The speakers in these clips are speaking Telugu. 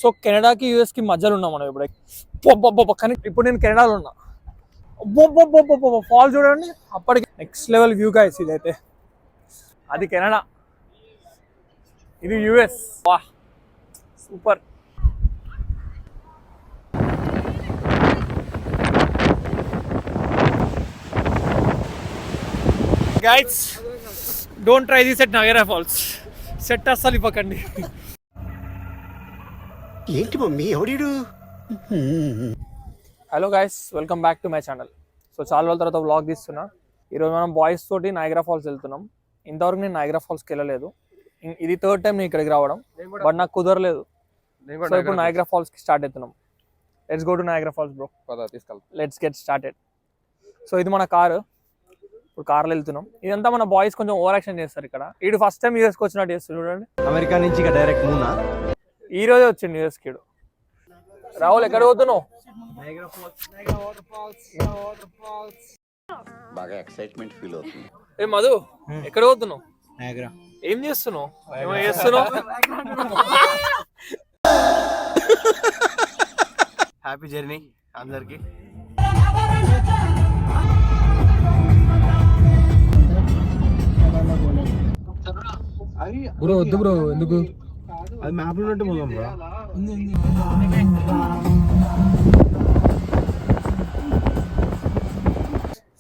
సో కెనడాకి యూఎస్కి మధ్యలో ఉన్నాం మనం ఇప్పుడు. కానీ ఇప్పుడు నేను కెనడాలో ఉన్నా. ఫాల్ చూడండి, అప్పటికి నెక్స్ట్ లెవెల్ వ్యూ గైస్. ఇదైతే అది కెనడా, ఇది US. Wow super. Guys don't try this at Niagara Falls. Set అస్సలు ఇవ్వకండి. ఏంటి మమ్మీ ఎవడీడు? Hello guys, welcome back to my channel. So చాలా రోజుల తర్వాత వ్లాగ్ తీస్తున్నా. ఈరోజు మనం బాయ్స్ తోటి నయాగరా ఫాల్స్ వెళ్తున్నాం. ఇంతవరకు నేను నయాగరా ఫాల్స్కి వెళ్ళలేదు. ఇది థర్డ్ టైం నేను ఇక్కడికి రావడం, బట్ నాకు కుదరలేదు. సో ఇప్పుడు నయాగరా ఫాల్స్కి స్టార్ట్ అవుతున్నాం. Let's go to Niagara Falls bro. Let's get started. So ఇది మన కారు, ఇప్పుడు కార్లో వెళ్తున్నాం. ఇదంతా మన బాయ్స్ కొంచెం ఓవర్ యాక్షన్ చేస్తారు ఇక్కడ. వీడు ఫస్ట్ టైం యూఎస్కి వచ్చినట్టు చేస్తారు చూడండి. అమెరికా నుంచి డైరెక్ట్ మూనా ఈ రోజే వచ్చింది యూఎస్కి. రాహుల్ ఎక్కడ పోతున్నావు? బాగా ఎక్సైట్మెంట్ ఫీల్ అవుతుంది. ఏ మధు ఎక్కడ పోతున్నావు? ఏం చేస్తున్నావు? ఏమో చేస్తున్నావు? హ్యాపీ జర్నీ అందరికి. బ్రో వద్దు బ్రో, ఎందుకు? అది మ్యాప్ లో ఉన్నట్టు పోదాం బ్రో.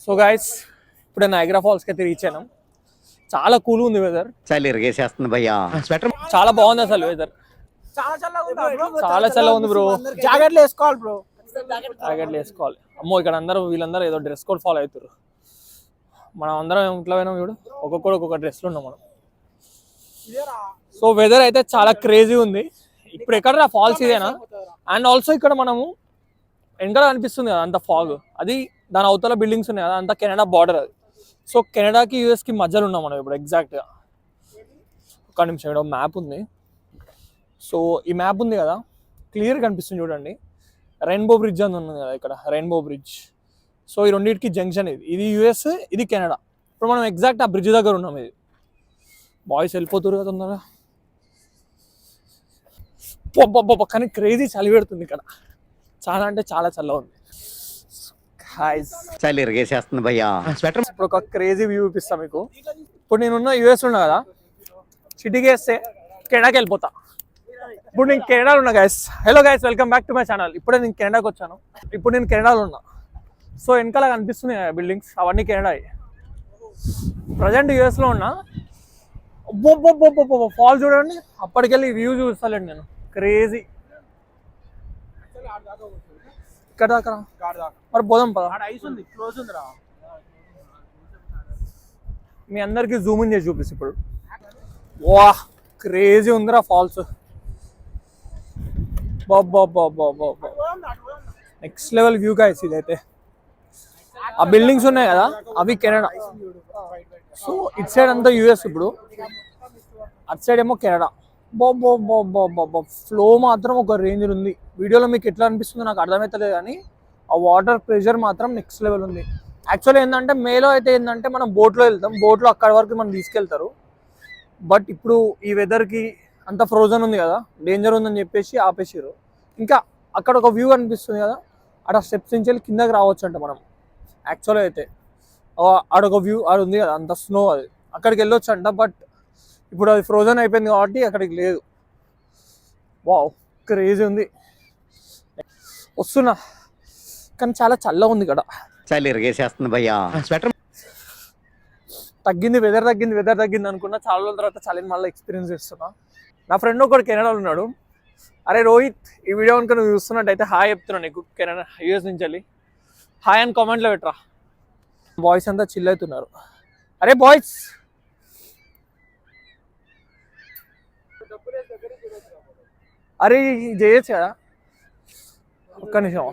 సో గైస్ ఇప్పుడు నయాగరా ఫాల్స్ కి అయితే రీచ్ అయినాం. చాలా కూల్ ఉంది వెదర్. చలి ఇరిగేసేస్తుంది భయ్యా. స్వెటర్ చాలా బాగుంది అసలు వెదర్. చాలా చల్లగా ఉంది బ్రో. జాకెట్లు వేసుకోవాలి బ్రో. జాకెట్లు వేసుకోవాలి. అమ్మో ఇక్కడ వీళ్ళందరూ ఏదో డ్రెస్ కోడ్ ఫాలో అవుతారు. మనం అందరం ఇంట్లో పోయినాం చూడు, ఒక్కొక్కడు ఒక్కొక్క డ్రెస్లో ఉన్నాం మనం. సో వెదర్ అయితే చాలా క్రేజీ ఉంది. ఇప్పుడు ఎక్కడ ఫాల్స్ ఇదేనా? అండ్ ఆల్సో ఇక్కడ మనము వెనకాల అనిపిస్తుంది కదా అంత ఫాగ్, అది దాని అవతల బిల్డింగ్స్ ఉన్నాయి కదా, అంతా కెనడా బార్డర్ అది. సో కెనడాకి యూఎస్కి మధ్యలో ఉన్నాం మనం ఇప్పుడు ఎగ్జాక్ట్గా. ఒక నిమిషం, ఇక్కడ మ్యాప్ ఉంది. సో ఈ మ్యాప్ ఉంది కదా, క్లియర్ కనిపిస్తుంది చూడండి. రెయిన్బో బ్రిడ్జ్ అని ఉంది కదా ఇక్కడ, రెయిన్బో బ్రిడ్జ్. సో ఈ రెండింటికి జంక్షన్ ఇది. ఇది యూఎస్, ఇది కెనడా. ఇప్పుడు మనం ఎగ్జాక్ట్ ఆ బ్రిడ్జ్ దగ్గర ఉన్నాం. ఇది బాయ్స్ వెళ్ళిపోతారు కదా తొందరగా. కానీ క్రేజీ చలి పెడుతుంది ఇక్కడ. చాలా అంటే చాలా చల్లగా ఉంది. చలి ఇరిగేసేస్తుంది భయ్యా. స్వెటర్. ఇప్పుడు ఒక క్రేజీ వ్యూ చూపిస్తా మీకు. ఇప్పుడు నేనున్న యూఎస్ ఉన్నా కదా, సిటీకి వేస్తే కెనడాకి వెళ్ళిపోతా. ఇప్పుడు నేను కెనడాలో ఉన్నా guys. Hello guys, welcome back to my channel. ఇప్పుడే నేను కెనడాకి వచ్చాను. ఇప్పుడు నేను కెనడాలో ఉన్నా. సో వెనకాల కనిపిస్తున్నాయి బిల్డింగ్స్, అవన్నీ కెనడా. ప్రజెంట్ యూఎస్లో ఉన్నా. ఫాల్ చూడండి, అప్పటికెళ్ళి వ్యూ చూస్తాలేండి నేను. క్రేజీ. ఇక్కడ దాకా మరి పోదాం పద. మీ అందరికి జూమ్ ఇన్ చేసి చూపిస్తా ఇప్పుడు. వా క్రేజీ ఉందిరా falls. Next level view guys ఇదైతే. ఆ బిల్డింగ్స్ ఉన్నాయి కదా, అవి కెనడా. సో ఇటు సైడ్ అంతా యూఎస్, ఇప్పుడు అటు సైడ్ ఏమో కెనడా. ఫ్లో మాత్రం ఒక రేంజ్ ఉంది. వీడియోలో మీకు ఎట్లా అనిపిస్తుందో నాకు అర్థమవుతలేదు, కానీ ఆ వాటర్ ప్రెషర్ మాత్రం నెక్స్ట్ లెవెల్ ఉంది. యాక్చువల్లీ ఏంటంటే మేలో అయితే ఏంటంటే మనం బోట్లో వెళ్తాం, బోట్లో అక్కడ వరకు మనం తీసుకెళ్తారు. బట్ ఇప్పుడు ఈ వెదర్కి అంత ఫ్రోజన్ ఉంది కదా, డేంజర్ ఉందని చెప్పేసి ఆపేసారు. ఇంకా అక్కడ ఒక వ్యూ అనిపిస్తుంది కదా, అక్కడ స్టెప్స్ నుంచి వెళ్ళి కిందకి రావచ్చు అంట మనం. యాక్చువల్గా అయితే ఆడొక వ్యూ ఆడ ఉంది కదా, అంత స్నో, అది అక్కడికి వెళ్ళొచ్చు అంట. బట్ ఇప్పుడు అది ఫ్రోజన్ అయిపోయింది కాబట్టి అక్కడికి లేదు. వావ్ క్రేజీ ఉంది. వస్తున్నా, కానీ చాలా చల్లగా ఉంది ఇక్కడ. చలి ఇరిగేసేస్తుంది భయ్యా. స్వెటర్. తగ్గింది వెదర్ తగ్గింది అనుకున్నా. చాలా రోజుల తర్వాత చలిని మళ్ళీ ఎక్స్పీరియన్స్ చేస్తున్నా. నా ఫ్రెండ్ ఒకటి కెనడాలో ఉన్నాడు. అరే రోహిత్, ఈ వీడియో కనుక నువ్వు చూస్తున్నట్టయితే హాయ్ చెప్తున్నాను నీకు, కెనడా యూఎస్ నుంచి వెళ్ళి. హాయ్ అని కామెంట్లో పెట్టరా. బాయ్స్ అంతా చిల్ అవుతున్నారు. అరే బాయ్స్, అరే చేయొచ్చు కదా. ఒక్క నిమిషం,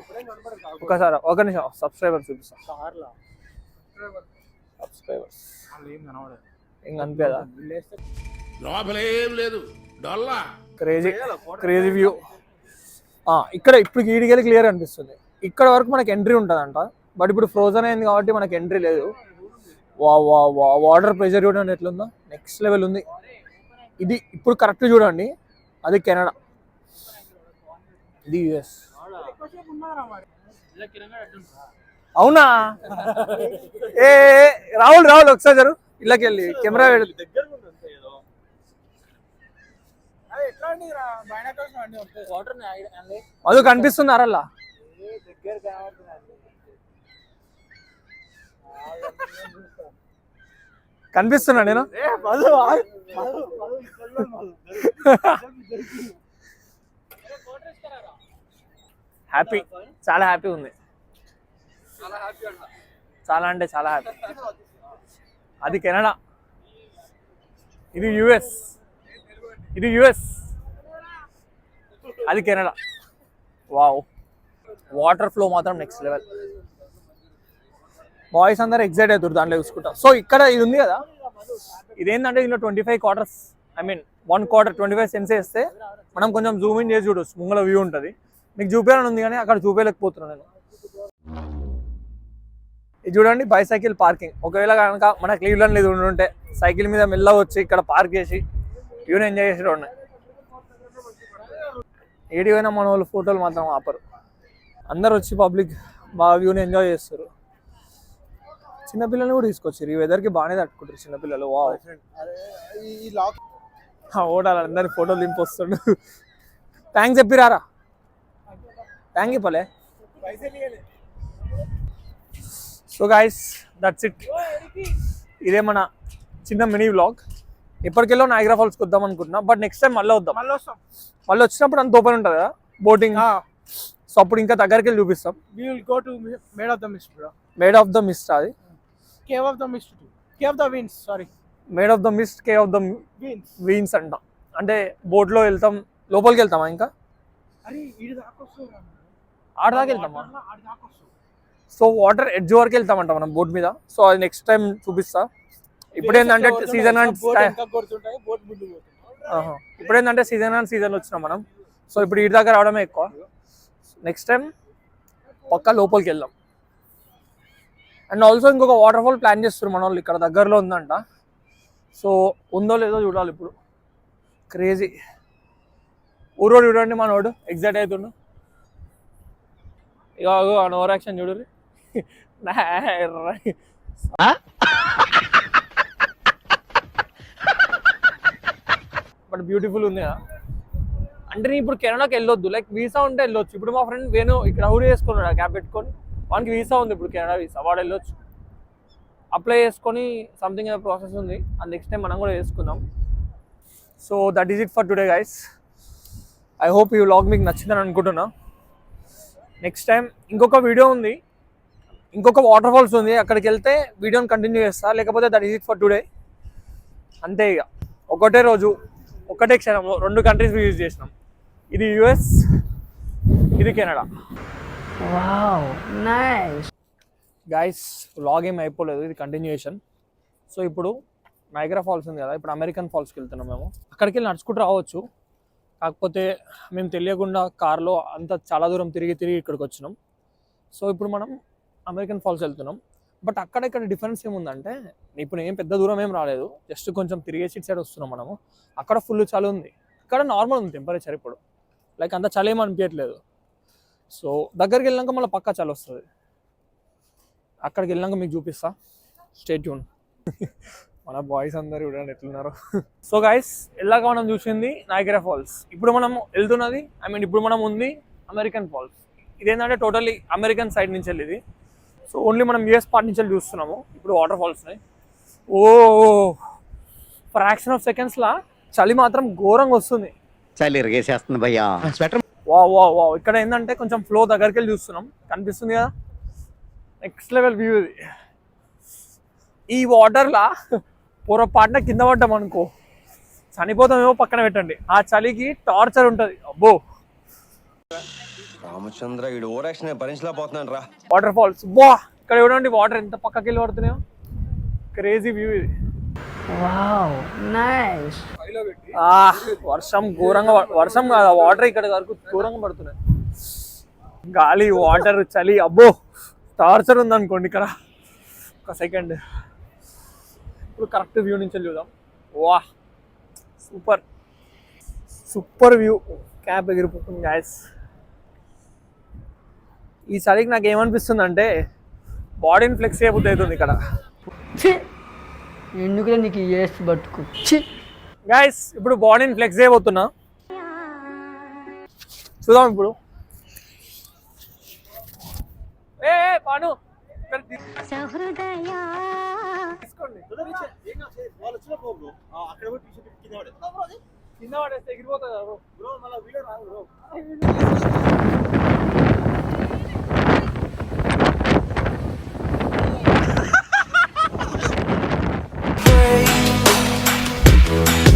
ఒక నిమిషం. సబ్స్క్రైబర్స్ చూపిస్తా. సబ్స్క్రైబర్స్ ఇంకా అనిపించదా? Crazy view. ఇక్కడ ఇప్పుడు ఈడికెళ్ళి క్లియర్ అనిపిస్తుంది. ఇక్కడ వరకు మనకి ఎంట్రీ ఉంటుందంట, బట్ ఇప్పుడు ఫ్రోజన్ అయింది కాబట్టి మనకి ఎంట్రీ లేదు. వాటర్ ప్రెషర్ చూడండి ఎట్లుందో, నెక్స్ట్ లెవెల్ ఉంది. ఇది ఇప్పుడు కరెక్ట్ చూడండి, అది కెనడా. ఇది యుఎస్. అవునా? ఏ రాహుల్ ఒకసారి జరు ఇళ్ళకి వెళ్ళి కెమెరా అది కనిపిస్తున్నారల్లా కనిపిస్తున్నా నేను హ్యాపీ, చాలా హ్యాపీ ఉంది, చాలా అంటే చాలా హ్యాపీ. అది కెనడా, ఇది యుఎస్, ఇది యుఎస్, అది కెనడా. వావ్, వాటర్ ఫ్లో మాత్రం నెక్స్ట్ లెవెల్. బాయ్స్ అందరు ఎగ్జైట్ అవుతారు దాంట్లో చూసుకుంటా. సో ఇక్కడ ఇది ఉంది కదా, ఇదేంటంటే దీంట్లో 25 quarters, I mean 1 quarter 25 cents వేస్తే మనం కొంచెం జూమ్ ఇన్ చేసి చూడొచ్చు, ముంగల వ్యూ ఉంటుంది. మీకు చూపించాలని ఉంది కానీ అక్కడ చూపించలేకపోతున్నాను నేను. ఇది చూడండి బైసైకిల్ పార్కింగ్. ఒకవేళ కనుక మన క్లీవ్లాండ్ ఇది ఉంటే సైకిల్ మీద మెల్ల వచ్చి ఇక్కడ పార్క్ చేసి వ్యూని ఎంజాయ్ చేసేటో ఉన్నాయి. ఏడిపోయినా మన వాళ్ళు ఫోటోలు మాత్రం ఆపరు, అందరు వచ్చి పబ్లిక్ బాగా వ్యూని ఎంజాయ్ చేస్తారు. చిన్నపిల్లల్ని కూడా తీసుకొచ్చారు, ఈ వెదర్కి బాగానే తట్టుకుంటారు చిన్నపిల్లలు. ఓడాలి అందరు ఫోటోలు దింపి వస్తుండు. థ్యాంక్స్ చెప్పిరారా? థ్యాంక్ యూ పలే. సో గైస్ దట్స్ ఇట్, ఇదే మన చిన్న మినీ వ్లాగ్. ఇప్పటికెళ్ళో నయాగరా ఫాల్స్కి వద్దాం అనుకుంటున్నా, బట్ నెక్స్ట్ టైం మళ్ళీ వద్దాం. మళ్ళీ వచ్చినప్పుడు అంత ఓపెన్ ఉంటుంది కదా బోటింగ్, సో అప్పుడు ఇంకా దగ్గరికి వెళ్ళి చూపిస్తాం. Maid of the mist bro, maid of the mist, అది cave of the mist, cave of the winds, sorry maid of the mist, cave of the winds అంట. అంటే బోట్లో వెళ్తాం, లోపలికి వెళ్తామా ఇంకా ఆడదాకా వెళ్తామా? సో వాటర్ ఎడ్జ్ వరకు వెళ్తామంట మనం బోట్ మీద. సో అది నెక్స్ట్ టైం చూపిస్తా. ఇప్పుడేంటంటే సీజన్ అండ్ ఇప్పుడేంటంటే సీజన్ వచ్చినాం మనం. సో ఇప్పుడు ఇటు దాకా రావడమే ఎక్కువ. నెక్స్ట్ టైం పక్కా లోపలికి వెళ్దాం. అండ్ ఆల్సో ఇంకొక వాటర్ ఫాల్ ప్లాన్ చేస్తారు మన వాళ్ళు, ఇక్కడ దగ్గరలో ఉందంట. సో ఉందో లేదో చూడాలి ఇప్పుడు. క్రేజీ ఊరోడు చూడండి, మనోడు ఎగ్జైట్ అవుతుండు. ఇక ఓవర్ యాక్షన్ చూడు. బట్ బ్యూటిఫుల్ ఉంది కదా. అంటే నేను ఇప్పుడు కెనడాకి వెళ్ళొద్దు, లైక్ వీసా ఉంటే వెళ్ళొచ్చు. ఇప్పుడు మా ఫ్రెండ్ వేణు ఇక్కడ హౌడీ చేసుకున్నాడు క్యాబ్ పెట్టుకొని, వానికి వీసా ఉంది ఇప్పుడు, కెనడా వీసా. వాడు వెళ్ళొచ్చు, అప్లై చేసుకొని సంథింగ్ ఏదో ప్రాసెస్ ఉంది. అండ్ నెక్స్ట్ టైం మనం కూడా చేసుకుందాం. So that is it for today guys. I hope ఈ వ్లాగ్ మీకు నచ్చిందని అనుకుంటున్నా. నెక్స్ట్ టైం ఇంకొక వీడియో ఉంది, ఇంకొక వాటర్ ఫాల్స్ ఉంది, అక్కడికి వెళ్తే వీడియోని కంటిన్యూ చేస్తా. లేకపోతే that is it for today. అంతే, ఇక ఒకటే రోజు ఒకటే క్షణంలో 2 కంట్రీస్ విజిట్ చేసినాం. ఇది యుఎస్, ఇది Canada. Wow nice guys. Vlog ఏం అయిపోలేదు, ఇది కంటిన్యూయేషన్. సో ఇప్పుడు నయాగరా ఫాల్స్ ఉంది కదా, ఇప్పుడు అమెరికన్ ఫాల్స్కి వెళ్తున్నాం మేము. అక్కడికి వెళ్ళి నడుచుకుంటూ రావచ్చు, కాకపోతే మేము తెలియకుండా కార్లో అంత చాలా దూరం తిరిగి ఇక్కడికి వచ్చినాం. సో ఇప్పుడు మనం అమెరికన్ ఫాల్స్ వెళ్తున్నాం. బట్ అక్కడ ఇక్కడ డిఫరెన్స్ ఏముందంటే, ఇప్పుడు ఏం పెద్ద దూరం ఏం రాలేదు, జస్ట్ కొంచెం తిరిగే సైడ్ వస్తున్నాం మనము. అక్కడ ఫుల్ చలి ఉంది, ఇక్కడ నార్మల్ ఉంది టెంపరేచర్ ఇప్పుడు, లైక్ అంత చలి ఏమి అనిపించట్లేదు. సో దగ్గరికి వెళ్ళాక మళ్ళీ పక్కా చలి వస్తుంది. అక్కడికి వెళ్ళాక మీకు చూపిస్తా, స్టే ట్యూన్. మన బాయ్స్ అందరు చూడండి ఎట్లున్నారు. సో గైస్, ఎలాగ మనం చూసింది నయాగరా ఫాల్స్, ఇప్పుడు మనం వెళ్తున్నది, ఐ మీన్ ఇప్పుడు మనం ఉంది అమెరికన్ ఫాల్స్. ఇదేంటంటే టోటల్లీ అమెరికన్ సైడ్ నుంచి వెళ్ళి ఇది. సో ఓన్లీ మనం యూఎస్ పార్ట్ నుంచి చూస్తున్నాము ఇప్పుడు వాటర్ ఫాల్స్ని. ఓ ఫ్రాక్షన్ ఆఫ్ సెకండ్స్లా చలి మాత్రం ఘోరంగా వస్తుంది. చలి ఇరిగేసేస్తుంది భయ్యా. వా వా వా ఇక్కడ ఏంటంటే కొంచెం ఫ్లో దగ్గరికి వెళ్ళి చూస్తున్నాం, కనిపిస్తుంది కదా, నెక్స్ట్ లెవెల్ వ్యూ ఇది. ఈ వాటర్లా పొరపాటున కింద పడ్డాం అనుకో చనిపోతామేమో, పక్కన పెట్టండి. ఆ చలికి టార్చర్ ఉంటుంది. అబ్బో రామచంద్ర, వీడు ఓవరాక్షన్ భరించలేకపోతున్నాను రా. వాటర్ ఫాల్స్ బా, ఇక్కడ చూడండి వాటర్ ఎంత పక్కకి వెళ్ళి పడుతున్నాయో, క్రేజీ వ్యూ ఇది. Wow nice. వర్షం ఘోరంగా, వర్షం కాదు వాటర్ ఇక్కడ వరకు ఘోరంగా పడుతున్నాయి. గాలి, వాటర్, చలి, అబ్బో టార్చర్ ఉందనుకోండి ఇక్కడ. ఒక సెకండ్, ఇప్పుడు కరెక్ట్ వ్యూ నుంచి చూద్దాం. Wow super super view, cap ఎగిరిపోతుంది గాయస్. ఈ చలికి నాకు ఏమనిపిస్తుంది అంటే బాడీని ఫ్లెక్స్ చేయబుద్ధి అవుతుంది ఇక్కడ. ఎందుకులే నీకు ఏసి బతుకు. ఛీ గైస్ ఇప్పుడు బాడీని ఫ్లెక్స్ చేయబోతున్నా, చూద్దాం ఇప్పుడు. ఏ పాను తీసుకోండి, కింద పడేస్తే ఎగిరిపోతుంది కదా బ్రో. మళ్ళీ వీడియో రాదు bro.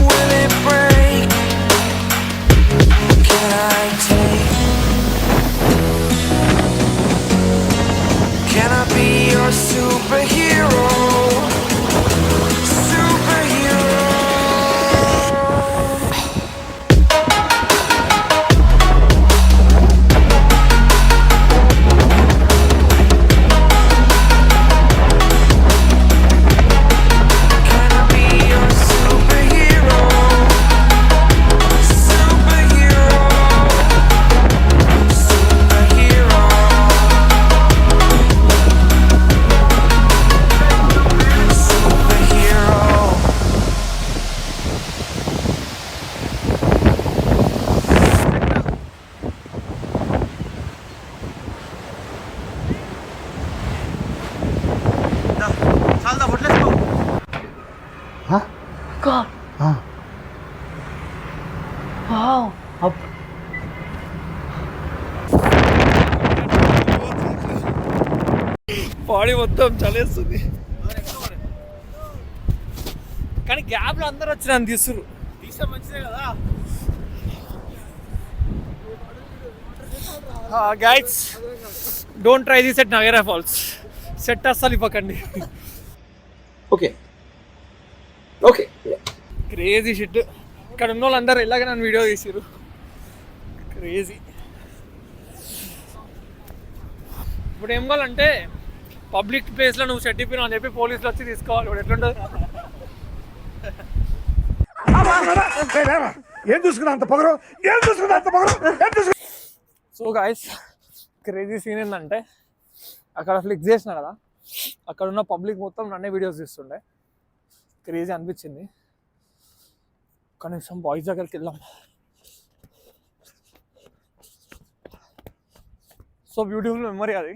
Will it break? Can I take? Can I be your superhero? Superhero. Can I be your superhero? Superhero. Superhero. Superhero. God. Wow. Up. Body మొత్తం చలేస్తుంది, కానీ గ్యాప్లో అందరూ వచ్చి నన్ను తీస్తున్నారు. తీసే మంచిదే కదా guys. Don't try this at Niagara Falls. Set అస్సలు ఇవ్వకండి. Okay okay crazy shit. ఇక్కడ ఉన్న వాళ్ళందరూ ఇలాగ నన్ను వీడియో తీసారు. క్రేజీ. ఇప్పుడు ఏం కావాలంటే పబ్లిక్ ప్లేస్లో నువ్వు షర్ట్ ఇప్పినావు అని చెప్పి పోలీసులు వచ్చి తీసుకోవాలి. ఇప్పుడు ఎట్లుంటుంది? సో గాయస్ క్రేజీ సీన్ ఏంటంటే అక్కడ ఫ్లిక్స్ చేసిన కదా, అక్కడ ఉన్న పబ్లిక్ మొత్తం నన్నే వీడియోస్ తీస్తుండే. క్రేజీ అనిపించింది. కనీసం బాయ్స్ దగ్గరికి వెళ్దాం. సో బ్యూటిఫుల్ మెమరీ అది.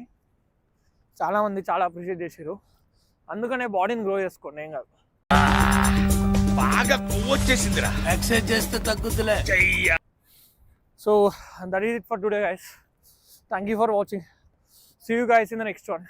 చాలామంది చాలా అప్రిషియేట్ చేశారు. అందుకనే బాడీని గ్రో చేసుకోండి, ఏం కాదు. బాగా కొవ్వు వచ్చేసిందిరా. ఎక్సర్సైజ్ చేస్తే తగ్గుతులే. So that is it for today guys. Thank you for watching. See you guys in the next one.